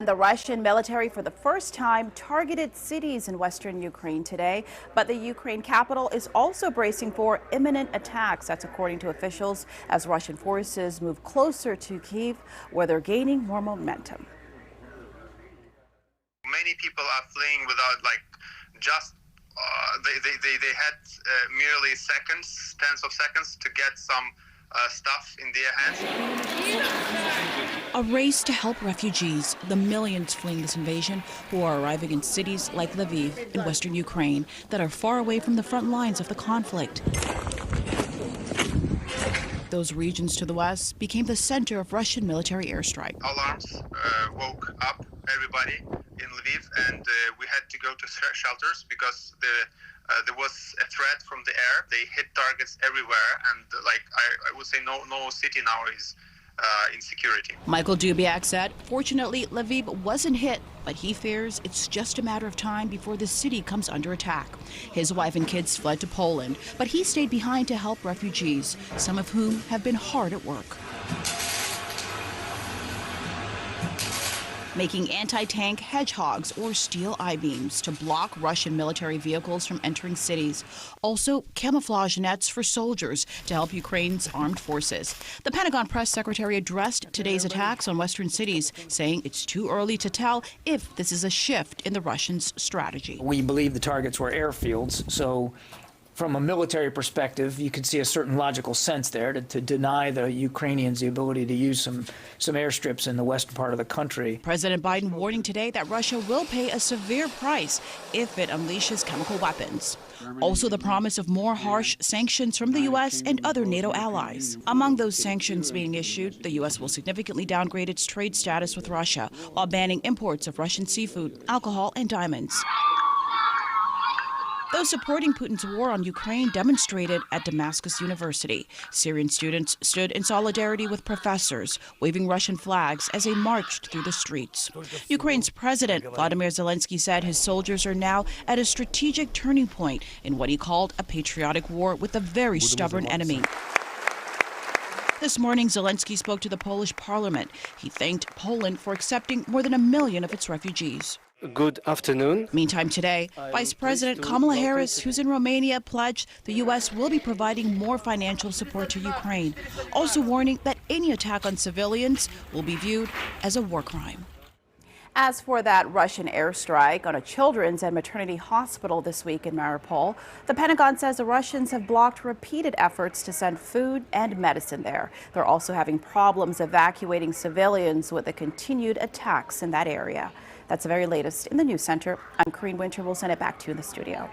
The Russian military for the first time targeted cities in western Ukraine today, but the Ukraine capital is also bracing for imminent attacks. That's according to officials as Russian forces move closer to Kyiv, where they're gaining more momentum. Many people are fleeing without just they had merely seconds, tens of seconds to get some stuff in their hands. A race to help refugees, the millions fleeing this invasion who are arriving in cities like Lviv in western Ukraine that are far away from the front lines of the conflict. Those regions to the west became the center of Russian military airstrike. Alarms woke up everybody in Lviv, and we had to go to shelters because there was a threat from the air. They hit targets everywhere, and I would say no city now is in security. Michael Dubiak said, fortunately, Lviv wasn't hit, but he fears it's just a matter of time before the city comes under attack. His wife and kids fled to Poland, but he stayed behind to help refugees, some of whom have been hard at work. Making anti-tank hedgehogs or steel I-beams to block Russian military vehicles from entering cities. Also, camouflage nets for soldiers to help Ukraine's armed forces. The Pentagon press secretary addressed today's attacks on western cities, saying it's too early to tell if this is a shift in the Russians' strategy. We believe the targets were airfields, so from a military perspective, you could see a certain logical sense there to deny the Ukrainians the ability to use some airstrips in the western part of the country. President Biden warning today that Russia will pay a severe price if it unleashes chemical weapons. Also, the promise of more harsh sanctions from the U.S. and other NATO allies. Among those sanctions being issued, the U.S. will significantly downgrade its trade status with Russia while banning imports of Russian seafood, alcohol, and diamonds. Those supporting Putin's war on Ukraine demonstrated at Damascus University. Syrian students stood in solidarity with professors, waving Russian flags as they marched through the streets. Ukraine's President Volodymyr Zelensky said his soldiers are now at a strategic turning point in what he called a patriotic war with a very stubborn enemy. This morning, Zelensky spoke to the Polish parliament. He thanked Poland for accepting more than 1 million of its refugees. Good afternoon. Meantime today, Vice President Kamala Harris, who's in Romania, pledged the U.S. will be providing more financial support to Ukraine, also warning that any attack on civilians will be viewed as a war crime. As for that Russian airstrike on a children's and maternity hospital this week in Mariupol, the Pentagon says the Russians have blocked repeated efforts to send food and medicine there. They're also having problems evacuating civilians with the continued attacks in that area. That's the very latest in the news center. I'm Corinne Winter. We'll send it back to you in the studio.